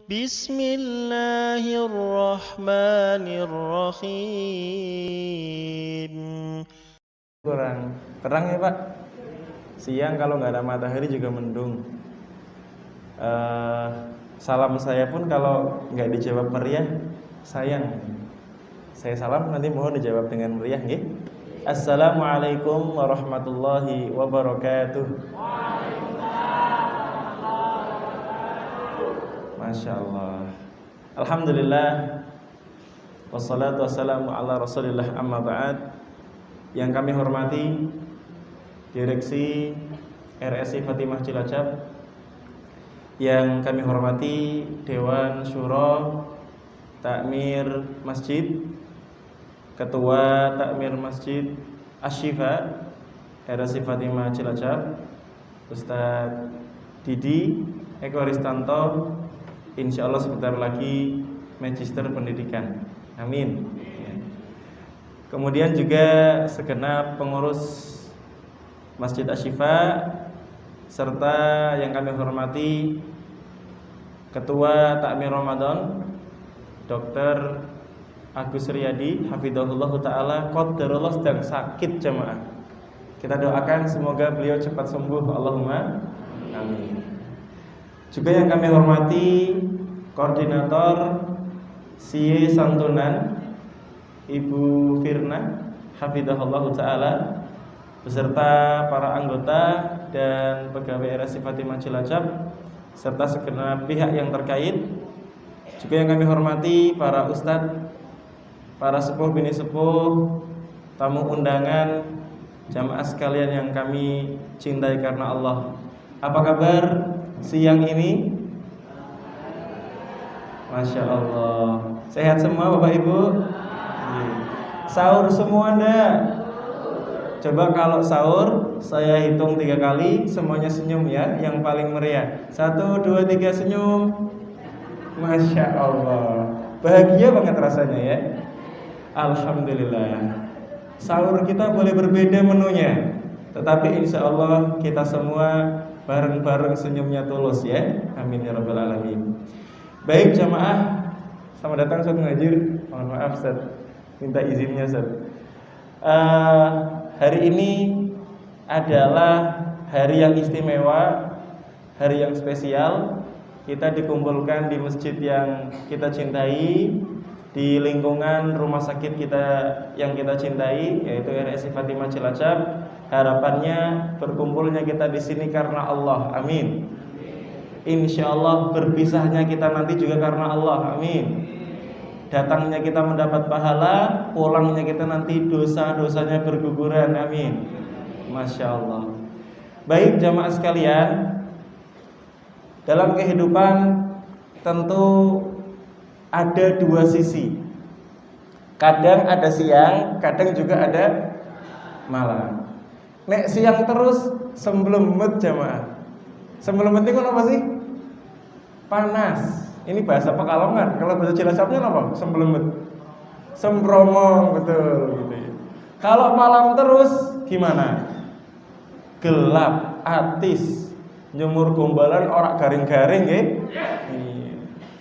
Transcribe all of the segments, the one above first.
Bismillahirrahmanirrahim. Kurang terang ya Pak. Siang kalau nggak ada matahari juga mendung. Salam saya pun kalau nggak dijawab meriah, sayang. Saya salam nanti mohon dijawab dengan meriah, nggih. Assalamualaikum warahmatullahi wabarakatuh. Masya Allah. Alhamdulillah. Wassalatu wassalamu ala rasulillah amma ba'd. Yang kami hormati Direksi RSI Fatimah Cilacap, yang kami hormati Dewan Syuro Takmir Masjid, Ketua Takmir Masjid Asy-Syifa RSI Fatimah Cilacap, Ustadz Didi Eko Ristanto, insya Allah sebentar lagi Magister Pendidikan, amin. Kemudian juga segenap pengurus Masjid Asy-Syifa, serta yang kami hormati Ketua Takmir Ramadan Dr. Agus Riyadi hafizahullah taala, qadarullah sedang sakit jamaah. Kita doakan semoga beliau cepat sembuh, Allahumma amin. Juga yang kami hormati Koordinator SIE Santunan Ibu Firna hafizahullah taala, beserta para anggota dan pegawai RSI Fatimah Cilacap, serta segenap pihak yang terkait. Juga yang kami hormati para ustadz, para sepuh bini sepuh, tamu undangan, jamaah sekalian yang kami cintai karena Allah. Apa kabar siang ini? Masya Allah. Sehat semua Bapak Ibu? Sahur semua enggak? Coba kalau sahur saya hitung 3 kali, semuanya senyum ya, yang paling meriah. 1, 2, 3 senyum. Masya Allah. Bahagia banget rasanya ya. Alhamdulillah. Sahur kita boleh berbeda menunya, tetapi insya Allah kita semua bareng-bareng senyumnya tulus ya. Amin ya rabbal alamin. Baik jamaah, selamat datang Ustaz Muhajir. Mohon maaf Ustaz, minta izinnya Ustaz. Hari ini adalah hari yang istimewa, hari yang spesial. Kita dikumpulkan di masjid yang kita cintai, di lingkungan rumah sakit kita yang kita cintai, yaitu RSI Fatimah Cilacap. Harapannya berkumpulnya kita di sini karena Allah, amin. Insya Allah berpisahnya kita nanti juga karena Allah, amin. Datangnya kita mendapat pahala, pulangnya kita nanti dosa-dosanya berguguran, amin. Masya Allah. Baik jamaah sekalian, dalam kehidupan tentu ada dua sisi. Kadang ada siang, kadang juga ada malam. Nek siang terus semblemet jamaah. Semblemet itu apa sih? Panas. Ini bahasa Pekalongan. Kalau bahasa Cilacapnya apa? Semblemet. Sembromong, betul gitu ya. Kalau malam terus gimana? Gelap, atis, nyumur gombalan, orak garing-garing ya.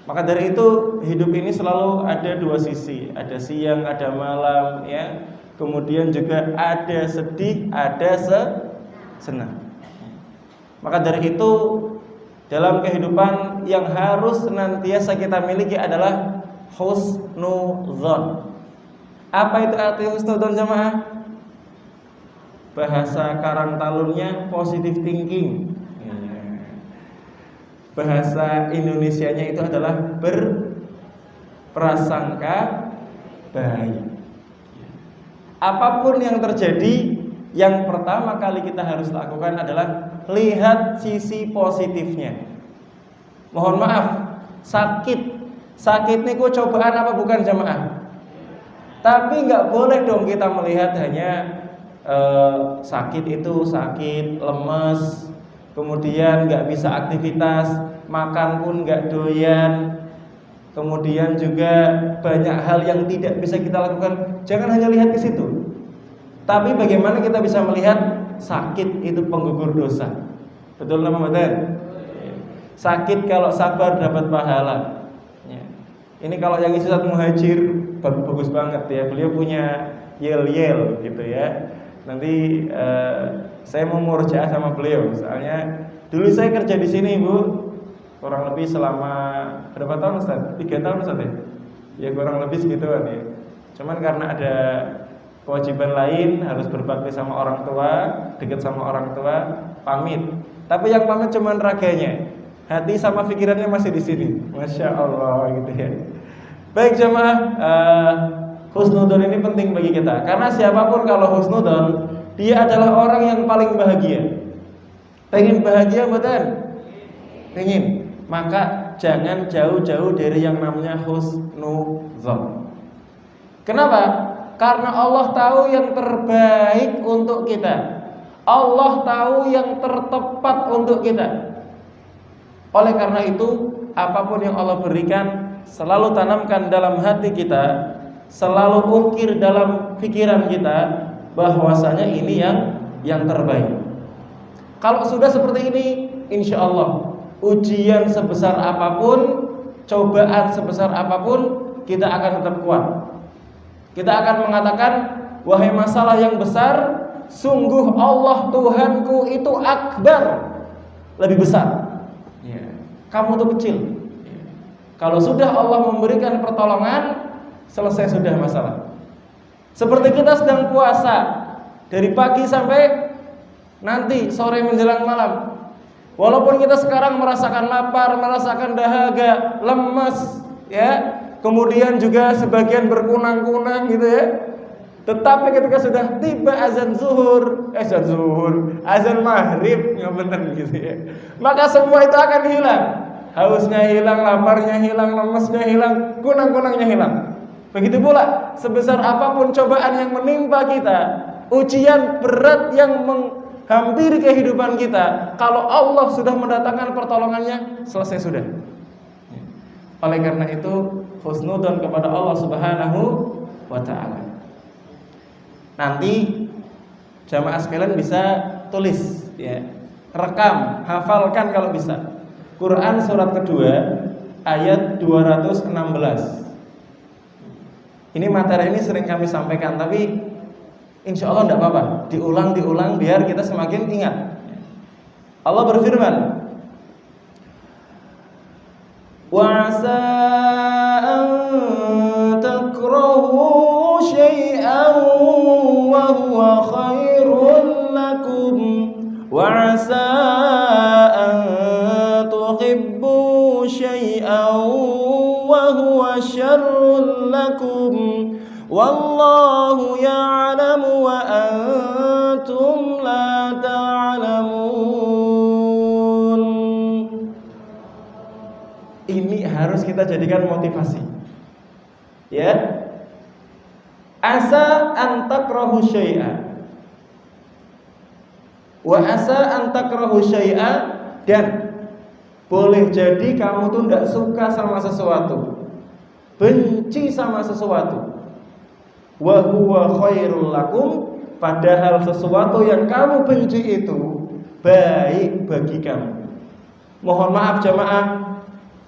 Maka dari itu hidup ini selalu ada dua sisi. Ada siang, ada malam ya. Kemudian juga ada sedih, ada senang. Maka dari itu dalam kehidupan yang harus senantiasa kita miliki adalah husnudzon. Apa itu arti husnudzon jamaah? Bahasa Karang Tarunnya positive thinking. Bahasa Indonesianya itu adalah berprasangka baik. Apapun yang terjadi, yang pertama kali kita harus lakukan adalah lihat sisi positifnya. Mohon maaf, sakit ini kok cobaan apa bukan jamaah? Tapi nggak boleh dong kita melihat hanya sakit itu sakit, lemes, kemudian nggak bisa aktivitas, makan pun nggak doyan, kemudian juga banyak hal yang tidak bisa kita lakukan. Jangan hanya lihat ke situ, tapi bagaimana kita bisa melihat sakit itu penggugur dosa. Betul nama badan? Sakit kalau sabar dapat pahala. Ya. Ini kalau yang Ustaz Muhajir bagus banget ya. Beliau punya yel-yel gitu ya. Nanti saya mau murojaah sama beliau. Soalnya dulu saya kerja di sini, Bu. Kurang lebih selama berapa tahun Ustaz? 3 tahun Ustaz ya? Ya kurang lebih segituan ya. Cuman karena ada kewajiban lain, harus berbakti sama orang tua, dekat sama orang tua, pamit. Tapi yang pamit cuman raganya, hati sama pikirannya masih di sini. Masya Allah gitu ya. Baik jemaah, husnudon ini penting bagi kita. Karena siapapun kalau husnudon, dia adalah orang yang paling bahagia. Pengen bahagia betul? Pengen. Maka jangan jauh-jauh dari yang namanya husnudon. Kenapa? Karena Allah tahu yang terbaik untuk kita. Allah tahu yang tertepat untuk kita. Oleh karena itu, apapun yang Allah berikan, selalu tanamkan dalam hati kita, selalu ukir dalam pikiran kita bahwasanya ini yang terbaik. Kalau sudah seperti ini, insya Allah ujian sebesar apapun, cobaan sebesar apapun, kita akan tetap kuat. Kita akan mengatakan, wahai masalah yang besar, sungguh Allah Tuhanku itu akbar, lebih besar. Ya. Kamu tuh kecil. Ya. Kalau sudah Allah memberikan pertolongan, selesai sudah masalah. Seperti kita sedang puasa dari pagi sampai nanti sore menjelang malam. Walaupun kita sekarang merasakan lapar, merasakan dahaga, lemas, ya. Kemudian juga sebagian berkunang-kunang gitu ya. Tetapi ketika sudah tiba azan maghrib, ya benar gitu ya. Maka semua itu akan hilang. Hausnya hilang, laparnya hilang, lemesnya hilang, kunang-kunangnya hilang. Begitu pula sebesar apapun cobaan yang menimpa kita, ujian berat yang menghampiri kehidupan kita, kalau Allah sudah mendatangkan pertolongannya, selesai sudah. Oleh karena itu, husnudon kepada Allah Subhanahu wa ta'ala. Nanti jamaah sekalian bisa tulis ya, rekam, hafalkan kalau bisa. Quran surat kedua ayat 216. Ini materi ini sering kami sampaikan, tapi insya Allah tidak apa-apa, diulang biar kita semakin ingat. Allah berfirman, وَعَسَىٰ أَن تَكْرَهُوا شَيْئًا وَهُوَ خَيْرٌ لَكُمْ وَعَسَىٰ أَن تُحِبُّوا شَيْئًا وَهُوَ شَرٌّ لَكُمْ وَاللَّهُ يَعْلَمُ وَأَنتُمْ لَا تَعْلَمُونَ. Ini harus kita jadikan motivasi. Ya. Asa an takrahu syai'a. Wa asa an takrahu syai'a, dan boleh jadi kamu tuh tidak suka sama sesuatu, benci sama sesuatu. Wa huwa khairul lakum, padahal sesuatu yang kamu benci itu baik bagi kamu. Mohon maaf jamaah,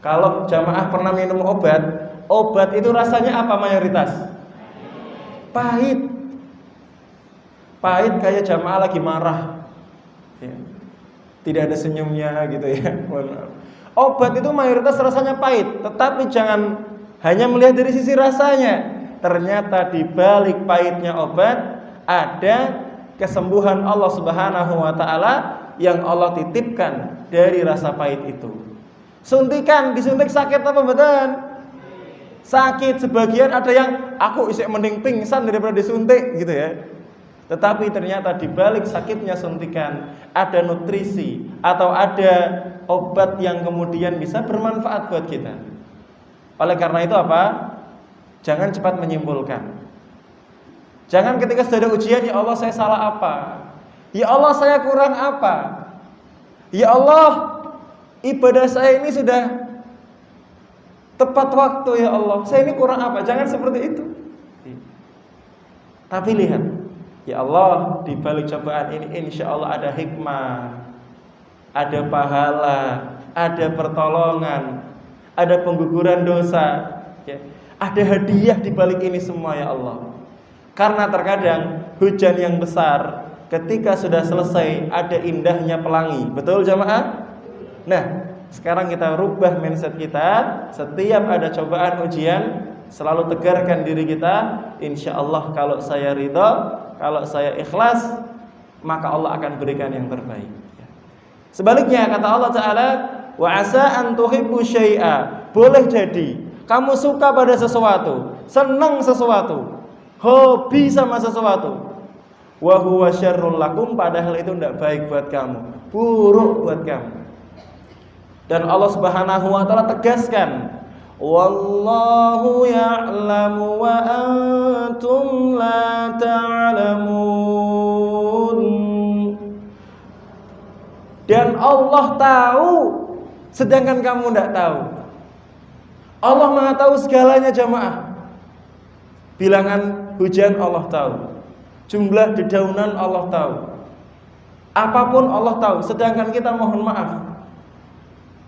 kalau jamaah pernah minum obat itu rasanya apa mayoritas? Pahit. Pahit kayak jamaah lagi marah ya. Tidak ada senyumnya gitu ya. Obat itu mayoritas rasanya pahit, tetapi jangan hanya melihat dari sisi rasanya. Ternyata di balik pahitnya obat ada kesembuhan Allah Subhanahu wa ta'ala yang Allah titipkan dari rasa pahit itu. Suntikan, disuntik sakit apa betul? Sakit. Sebagian ada yang aku isek mending pingsan daripada disuntik gitu ya. Tetapi ternyata di balik sakitnya suntikan ada nutrisi atau ada obat yang kemudian bisa bermanfaat buat kita. Oleh karena itu apa? Jangan cepat menyimpulkan. Jangan ketika sudah ada ujian, ya Allah saya salah apa? Ya Allah saya kurang apa? Ya Allah ibadah saya ini sudah tepat waktu ya Allah, saya ini kurang apa? Jangan seperti itu. Tapi lihat, ya Allah di balik cobaan ini insya Allah ada hikmah, ada pahala, ada pertolongan, ada pengguguran dosa, ya. Ada hadiah di balik ini semua ya Allah. Karena terkadang hujan yang besar ketika sudah selesai ada indahnya pelangi. Betul jamaah? Nah, sekarang kita rubah mindset kita. Setiap ada cobaan ujian, selalu tegarkan diri kita, insya Allah kalau saya ridha, kalau saya ikhlas, maka Allah akan berikan yang terbaik. Sebaliknya kata Allah Ta'ala, wa asa an tuhibbu syai'a, boleh jadi kamu suka pada sesuatu, senang sesuatu, hobi sama sesuatu, wa huwa syarrul lakum, padahal itu tidak baik buat kamu, buruk buat kamu. Dan Allah Subhanahu wa taala tegaskan, wallahu ya'lamu wa antum la ta'lamun. Dan Allah tahu sedangkan kamu tidak tahu. Allah Maha tahu segalanya jamaah. Bilangan hujan Allah tahu, jumlah dedaunan Allah tahu, apapun Allah tahu. Sedangkan kita mohon maaf,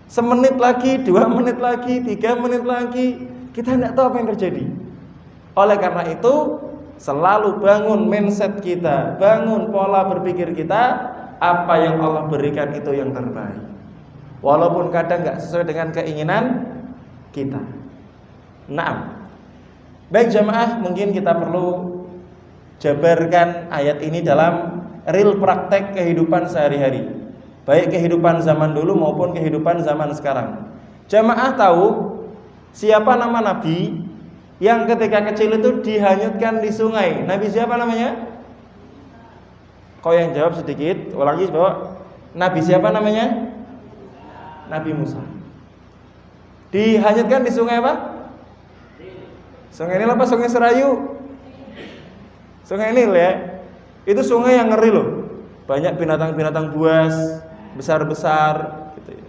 semenit lagi, 2 menit lagi, 3 menit lagi, kita tidak tahu apa yang terjadi. Oleh karena itu, selalu bangun mindset kita, bangun pola berpikir kita. Apa yang Allah berikan itu yang terbaik, walaupun kadang gak sesuai dengan keinginan kita. Naam. Baik jamaah, mungkin kita perlu jabarkan ayat ini dalam real praktek kehidupan sehari-hari, baik kehidupan zaman dulu maupun kehidupan zaman sekarang. Jamaah tahu siapa nama Nabi yang ketika kecil itu dihanyutkan di sungai? Nabi siapa namanya? Kau yang jawab sedikit, ulangi bahwa Nabi siapa namanya? Nabi Musa. Dihanyutkan di sungai apa? Sungai Nil apa sungai Serayu? Sungai Nil ya. Itu sungai yang ngeri loh. Banyak binatang-binatang buas besar-besar gitu ya.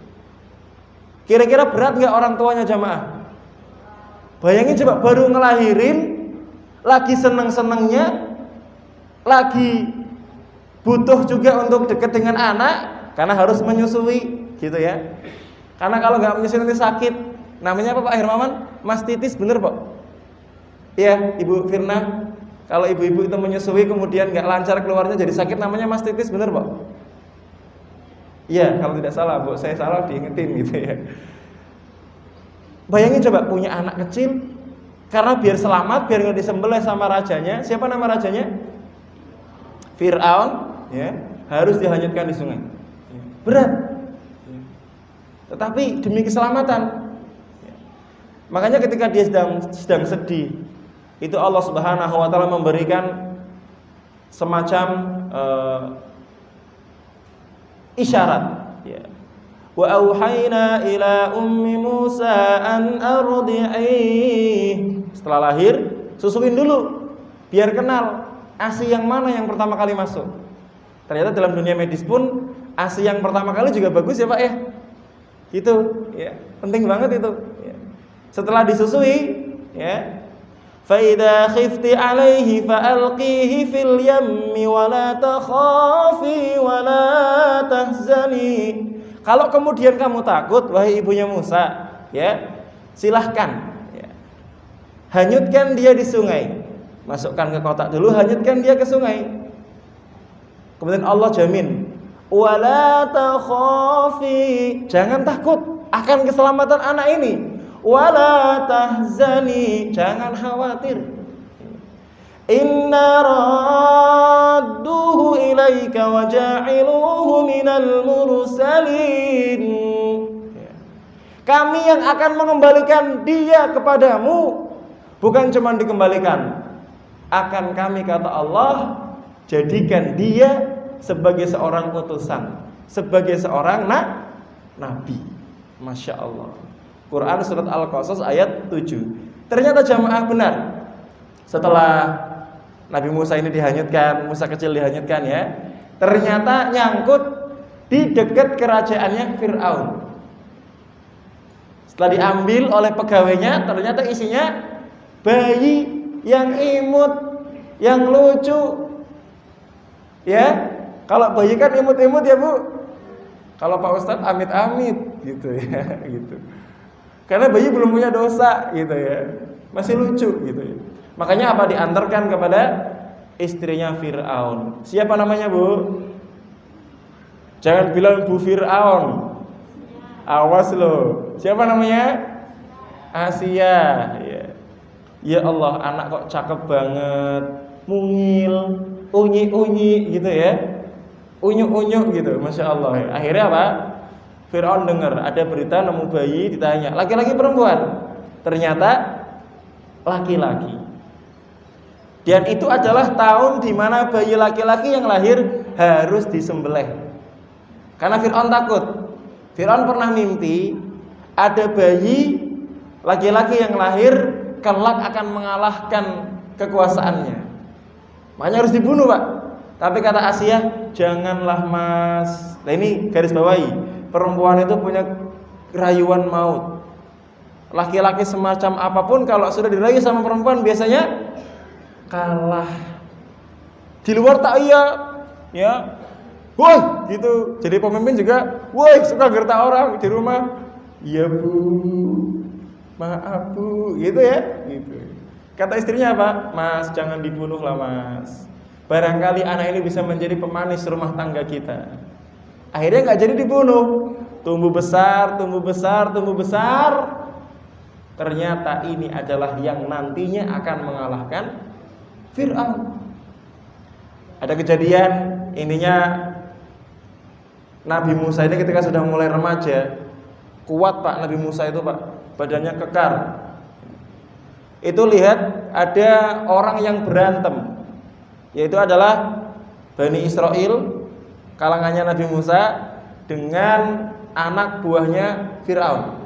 Kira-kira berat nggak orang tuanya jamaah? Bayangin coba, baru ngelahirin, lagi seneng-senengnya, lagi butuh juga untuk dekat dengan anak karena harus menyusui gitu ya. Karena kalau nggak menyusui nanti sakit. Namanya apa Pak Hermawan? Mastitis, bener Pak? Iya, Ibu Firna. Kalau ibu-ibu itu menyusui kemudian nggak lancar keluarnya jadi sakit, namanya mastitis, bener Pak? Iya, kalau tidak salah, Bu, saya salah diingetin gitu ya. Bayangin coba punya anak kecil, karena biar selamat, biar nggak disembelih sama rajanya. Siapa nama rajanya? Fir'aun. Ya, harus dihanyutkan di sungai. Berat. Tetapi demi keselamatan. Makanya ketika dia sedang sedih, itu Allah Subhanahu wa taala memberikan semacam isyarat, ya. Wa auhayna ila ummi Musa an ardi'i. Setelah lahir, susuin dulu biar kenal ASI yang mana yang pertama kali masuk. Ternyata dalam dunia medis pun ASI yang pertama kali juga bagus ya Pak ya. Gitu ya. Penting banget itu ya. Setelah disusui ya, fa idza khifti alaihi fa alqihi fil yammi wa la takhafi wa la tahzani. Kalau kemudian kamu takut wahai ibunya Musa ya, silahkan ya. Hanyutkan dia di sungai. Masukkan ke kotak dulu, hanyutkan dia ke sungai. Kemudian Allah jamin, wala takhafi, jangan takut akan keselamatan anak ini. Wala tahzani, jangan khawatir. Inna radduhu ilaika wa ja'iluhu minal mursalin. Kami yang akan mengembalikan dia kepadamu. Bukan cuma dikembalikan, akan kami kata Allah jadikan dia sebagai seorang utusan, sebagai seorang nabi. Masya Allah. Quran surat Al-Qasas ayat 7. Ternyata jamaah benar. Setelah Nabi Musa ini dihanyutkan, Musa kecil dihanyutkan ya, ternyata nyangkut di dekat kerajaannya Fir'aun. Setelah diambil oleh pegawainya, ternyata isinya bayi yang imut, yang lucu. Ya, kalau bayi kan imut-imut ya Bu. Kalau Pak Ustadz amit-amit. gitu ya, gitu. Karena bayi belum punya dosa gitu ya. Masih lucu gitu ya. Makanya apa diantarkan kepada istrinya Fir'aun. Siapa namanya, Bu? Jangan bilang Bu Fir'aun. Awas loh. Siapa namanya? Asia ya. Ya Allah, anak kok cakep banget. Mungil, unyi-unyi gitu ya. Unyu-unyu gitu, Masya Allah. Akhirnya apa? Fir'aun dengar ada berita nemu bayi, ditanya laki-laki perempuan, ternyata laki-laki. Dan itu adalah tahun di mana bayi laki-laki yang lahir harus disembelih. Karena Fir'aun takut. Fir'aun pernah mimpi ada bayi laki-laki yang lahir kelak akan mengalahkan kekuasaannya. Makanya harus dibunuh, Pak. Tapi kata Asia, janganlah Mas. Nah ini garis bawahi, perempuan itu punya rayuan maut. Laki-laki semacam apapun kalau sudah dirayu sama perempuan biasanya kalah. Di luar tak iya, ya, woi gitu. Jadi pemimpin juga, woi suka gertak orang di rumah. Iya Bu, maaf Bu, gitu ya. Gitu. Kata istrinya apa? Mas jangan dibunuh lah Mas. Barangkali anak ini bisa menjadi pemanis rumah tangga kita. Akhirnya nggak jadi dibunuh. Tumbuh besar, tumbuh besar, tumbuh besar. Ternyata ini adalah yang nantinya akan mengalahkan Fir'aun. Ada kejadian, ininya Nabi Musa ini ketika sudah mulai remaja, kuat Pak Nabi Musa itu Pak, badannya kekar. Itu lihat ada orang yang berantem, yaitu adalah Bani Israel, kalangannya Nabi Musa dengan anak buahnya Fir'aun.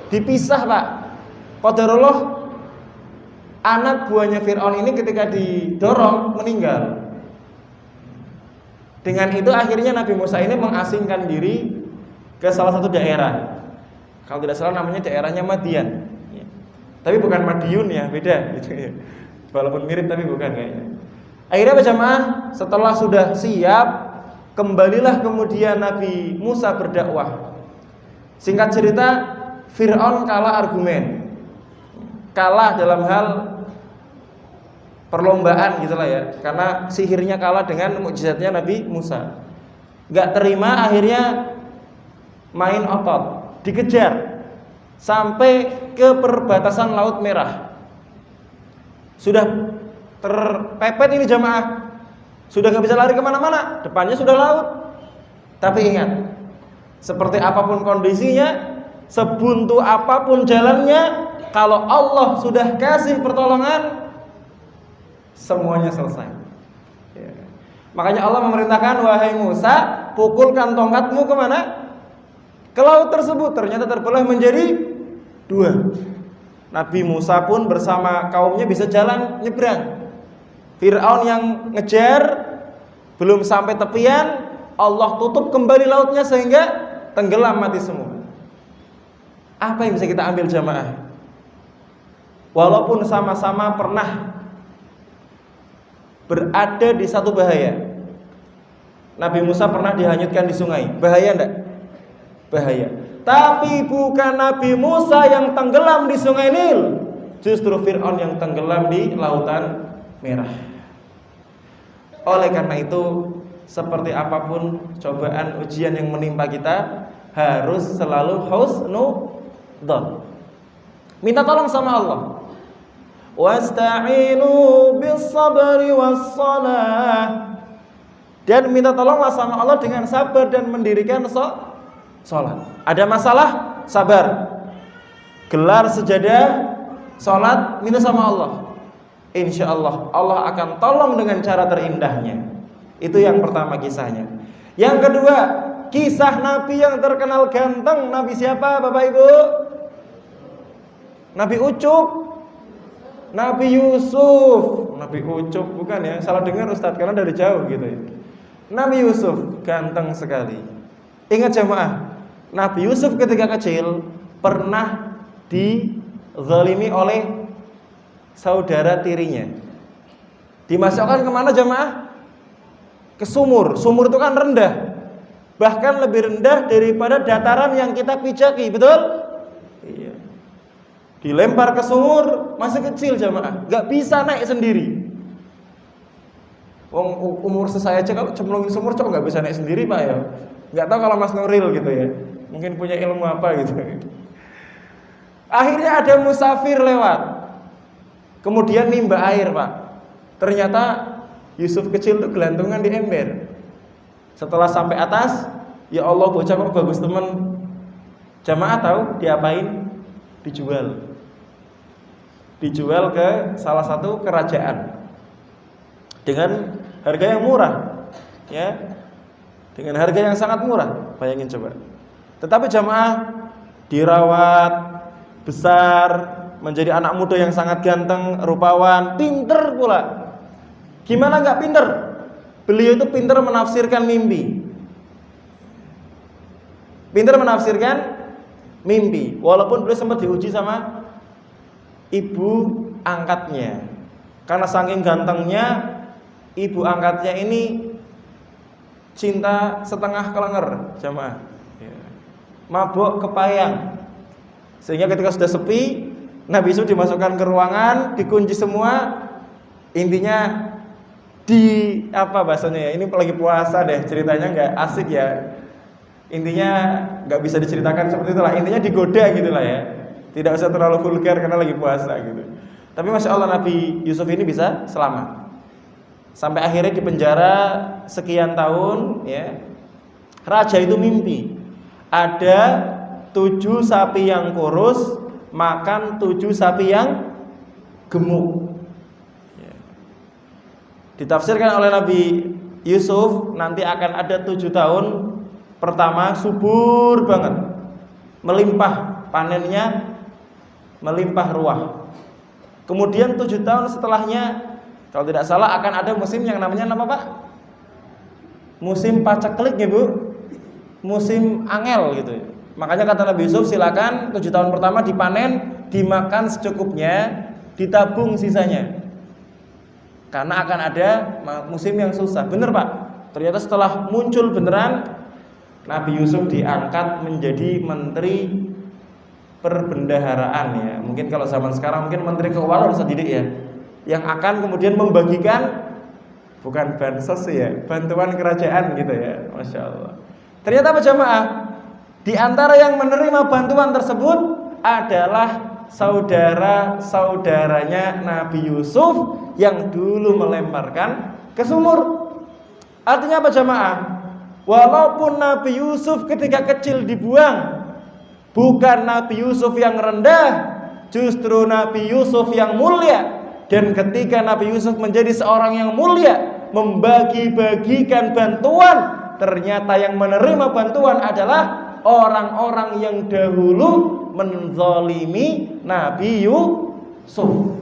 Dipisah Pak. Qadarullah, anak buahnya Fir'aun ini ketika didorong meninggal. Dengan itu akhirnya Nabi Musa ini mengasingkan diri ke salah satu daerah. Kalau tidak salah namanya daerahnya Madian. Tapi bukan Madiun ya, beda gitu ya. Walaupun mirip tapi bukan kayaknya. Akhirnya apa jamaah? Setelah sudah siap, kembalilah kemudian Nabi Musa berdakwah. Singkat cerita, Fir'aun kalah argumen. Kalah dalam hal perlombaan gitulah ya. Karena sihirnya kalah dengan mukjizatnya Nabi Musa. Gak terima, akhirnya main otot, dikejar sampai ke perbatasan Laut Merah. Sudah terpepet ini jamaah, sudah gak bisa lari kemana-mana, depannya sudah laut. Tapi ingat, seperti apapun kondisinya, sebuntu apapun jalannya, kalau Allah sudah kasih pertolongan, semuanya selesai ya. Makanya Allah memerintahkan, wahai Musa, pukulkan tongkatmu kemana? Ke laut tersebut. Ternyata terbelah menjadi dua. Nabi Musa pun bersama kaumnya bisa jalan nyebrang. Fir'aun yang ngejar, belum sampai tepian, Allah tutup kembali lautnya sehingga tenggelam mati semua. Apa yang bisa kita ambil jamaah? Walaupun sama-sama pernah berada di satu bahaya. Nabi Musa pernah dihanyutkan di sungai. Bahaya enggak? Bahaya. Tapi bukan Nabi Musa yang tenggelam di sungai Nil, justru Fir'aun yang tenggelam di lautan merah. Oleh karena itu, seperti apapun cobaan ujian yang menimpa kita, harus selalu husnudzon. Minta tolong sama Allah. Wasta'inu bis-sabri was-shalah. Dan minta tolonglah sama Allah dengan sabar dan mendirikan sholat. Ada masalah, sabar. Gelar sejadah, sholat, minta sama Allah. Insya Allah, Allah akan tolong dengan cara terindahnya. Itu yang pertama kisahnya. Yang kedua, kisah Nabi yang terkenal ganteng. Nabi siapa Bapak Ibu? Nabi Ucup, Nabi Yusuf. Nabi Ucup bukan ya, salah dengar Ustadz karena dari jauh gitu ya. Nabi Yusuf ganteng sekali. Ingat jemaah, Nabi Yusuf ketika kecil pernah dizalimi oleh saudara tirinya. Dimasukkan kemana jemaah? Ke sumur. Sumur itu kan rendah. bahkan lebih rendah daripada dataran yang kita pijaki, betul? Iya. Dilempar ke sumur, masih kecil jamaah, nggak bisa naik sendiri. Umur saya aja kalau cemplungin sumur cok nggak bisa naik sendiri pak ya. Nggak tahu kalau Mas Nuril gitu ya, mungkin punya ilmu apa gitu. Akhirnya ada musafir lewat, kemudian nimba air pak. Ternyata Yusuf kecil tuh gelantungan di ember. Setelah sampai atas, ya Allah bocah kok bagus temen. Jamaah tahu diapain? Dijual ke salah satu kerajaan dengan harga yang murah, ya, dengan harga yang sangat murah. Bayangin coba. Tetapi jamaah dirawat besar, menjadi anak muda yang sangat ganteng, rupawan, pinter pula. Gimana nggak pinter? Beliau itu pinter menafsirkan mimpi. Pinter menafsirkan mimpi. Walaupun beliau sempat diuji sama ibu angkatnya. Karena saking gantengnya, ibu angkatnya ini cinta setengah kelenger, jamaah. Mabuk kepayang. Sehingga ketika sudah sepi, Nabi Yusuf dimasukkan ke ruangan, dikunci semua. Intinya apa bahasanya ya? Ini lagi puasa deh, ceritanya nggak asik ya. Intinya nggak bisa diceritakan seperti itulah. Intinya digoda gitulah ya. Tidak usah terlalu vulgar karena lagi puasa gitu. Tapi masya Allah Nabi Yusuf ini bisa selamat. Sampai akhirnya di penjara sekian tahun, ya. Raja itu mimpi ada 7 sapi yang kurus makan 7 sapi yang gemuk. Ditafsirkan oleh Nabi Yusuf, nanti akan ada 7 tahun pertama subur banget, melimpah panennya, melimpah ruah. Kemudian 7 tahun setelahnya, kalau tidak salah akan ada musim yang namanya apa pak? Musim paceklik ya bu, musim angel gitu. Makanya kata Nabi Yusuf, silakan 7 tahun pertama dipanen, dimakan secukupnya, ditabung sisanya. Karena akan ada musim yang susah. Bener pak. Ternyata setelah muncul beneran, Nabi Yusuf diangkat menjadi menteri perbendaharaan ya. Mungkin kalau zaman sekarang mungkin menteri keuangan harus didik ya. Yang akan kemudian membagikan bukan bansos ya, bantuan kerajaan gitu ya. Masya Allah. Ternyata apa jamaah? Di antara yang menerima bantuan tersebut adalah saudara-saudaranya Nabi Yusuf yang dulu melemparkan ke sumur. Artinya apa jamaah? Walaupun Nabi Yusuf ketika kecil dibuang, bukan Nabi Yusuf yang rendah, justru Nabi Yusuf yang mulia. Dan ketika Nabi Yusuf menjadi seorang yang mulia, membagi-bagikan bantuan, ternyata yang menerima bantuan adalah orang-orang yang dahulu menzalimi Nabi Yusuf.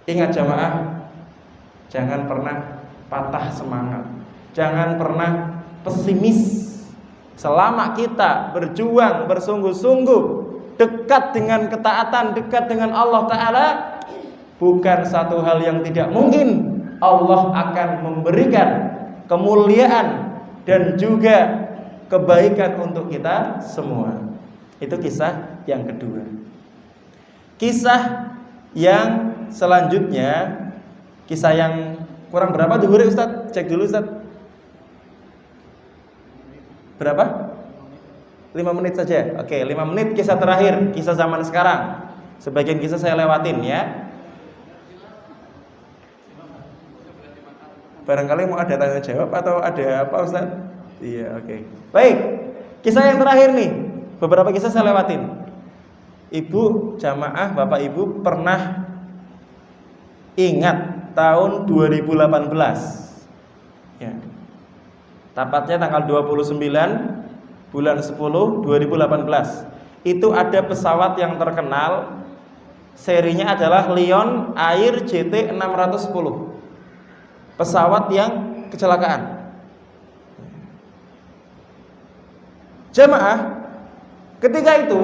Ingat jamaah, jangan pernah patah semangat, jangan pernah pesimis. Selama kita berjuang bersungguh-sungguh, dekat dengan ketaatan, dekat dengan Allah Ta'ala, bukan satu hal yang tidak mungkin. Allah akan memberikan kemuliaan dan juga kebaikan untuk kita semua. Itu kisah yang kedua. Kisah yang selanjutnya, kisah yang kurang berapa dhuwure Ustaz? Cek dulu Ustaz. Berapa? 5 menit saja. Oke, 5 menit kisah terakhir, kisah zaman sekarang. Sebagian kisah saya lewatin ya. Barangkali mau ada tanya jawab atau ada apa Ustaz? Iya, oke. Baik. Kisah yang terakhir nih. Beberapa kisah saya lewatin. Ibu jamaah, Bapak Ibu pernah ingat tahun 2018. Ya. Tepatnya tanggal 29 bulan 10 2018. Itu ada pesawat yang terkenal, serinya adalah Lion Air JT 610. Pesawat yang kecelakaan. Jamaah, ketika itu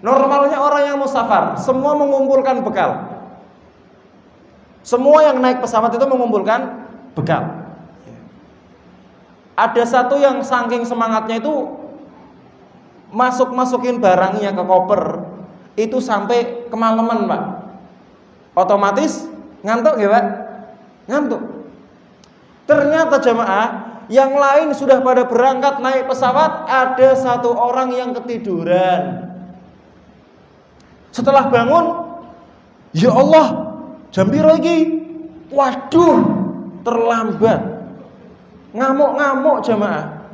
normalnya orang yang mau safar semua mengumpulkan bekal. Semua yang naik pesawat itu mengumpulkan bekal. Ada satu yang saking semangatnya itu masukin barangnya ke koper itu sampai kemalaman, Pak. Otomatis ngantuk ya, Pak? Ngantuk. Ternyata jamaah yang lain sudah pada berangkat naik pesawat, ada satu orang yang ketiduran. Setelah bangun, ya Allah, jam piro iki? Waduh, terlambat. Ngamuk-ngamuk jamaah.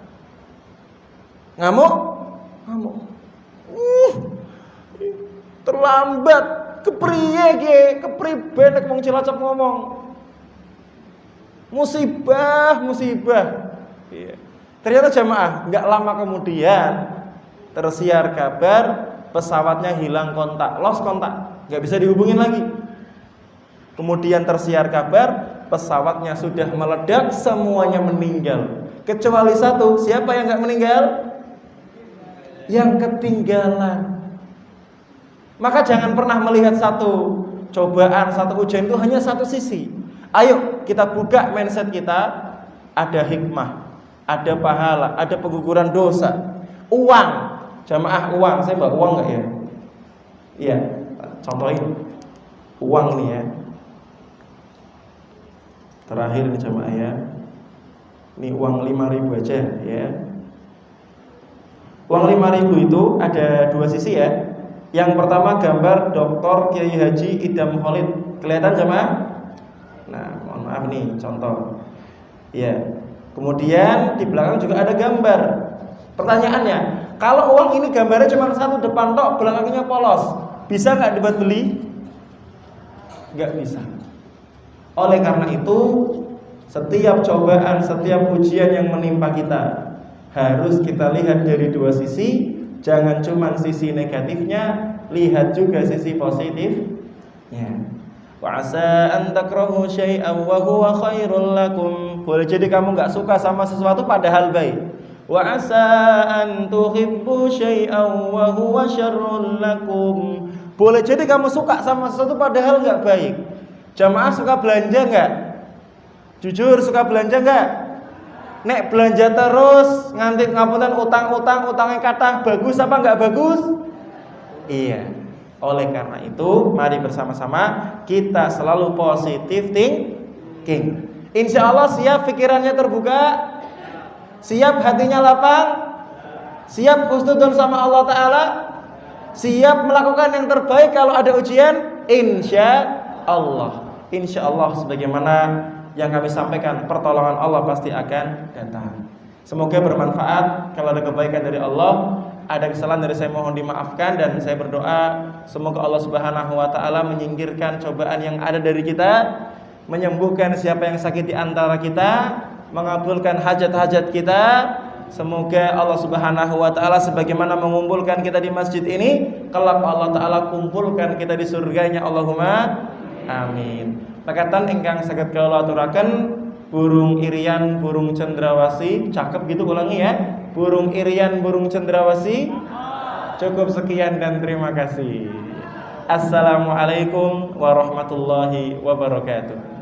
Ngamuk. Terlambat. Kepriye ge? Kepribe nek wong Cilacap ngomong. Musibah. Iya. Ternyata jamaah, enggak lama kemudian tersiar kabar pesawatnya hilang kontak, lost kontak, enggak bisa dihubungin lagi. Kemudian tersiar kabar pesawatnya sudah meledak, semuanya meninggal. Kecuali satu, siapa yang enggak meninggal? Yang ketinggalan. Maka jangan pernah melihat satu cobaan, satu ujian itu hanya satu sisi. Ayo kita buka mindset kita. Ada hikmah, ada pahala, ada pengguguran dosa. Uang, jamaah uang. Saya bawa uang enggak ya? Iya, contohin uang nih ya. Terakhir nih jamaah ya. Ini uang 5.000 aja ya. Uang 5.000 itu ada dua sisi ya. Yang pertama gambar Dr. Kiai Haji Idam Khalid. Kelihatan jamaah? Nah, mohon maaf nih contoh. Ya. Kemudian di belakang juga ada gambar. Pertanyaannya, kalau uang ini gambarnya cuma satu, depan tok, belakangnya polos, bisa nggak dibuat beli? Nggak bisa. Oleh karena itu, setiap cobaan, setiap ujian yang menimpa kita harus kita lihat dari dua sisi. Jangan cuma sisi negatifnya, lihat juga sisi positifnya. Wa asa an takrahu syai'an wa huwa khairul lakum. Boleh jadi kamu enggak suka sama sesuatu padahal baik. Wa asa an tuhibbu syai'an wa huwa syarrul lakum. Boleh jadi kamu suka sama sesuatu padahal enggak baik. Jamaah suka belanja enggak? Jujur suka belanja enggak? Nek belanja terus nganti ngapunten utangnya kathah, bagus apa enggak bagus? Iya. Oleh karena itu, mari bersama-sama kita selalu positive thinking. Insya Allah siap pikirannya terbuka, siap hatinya lapang, siap husnudzon sama Allah Ta'ala, siap melakukan yang terbaik kalau ada ujian. Insya Allah sebagaimana yang kami sampaikan, pertolongan Allah pasti akan datang. Semoga bermanfaat. Kalau ada kebaikan dari Allah, ada kesalahan dari saya, mohon dimaafkan. Dan saya berdoa semoga Allah Subhanahu wa ta'ala menyingkirkan cobaan yang ada dari kita, menyembuhkan siapa yang sakit di antara kita, mengabulkan hajat-hajat kita. Semoga Allah Subhanahu wa ta'ala sebagaimana mengumpulkan kita di masjid ini, kelak Allah ta'ala kumpulkan kita di surganya. Allahumma amin. Pakatan ingkang saged kula aturaken, burung irian, burung cendrawasih, cakep gitu ulangi ya. Burung irian, burung cendrawasih. Cukup sekian dan terima kasih. Assalamualaikum warahmatullahi wabarakatuh.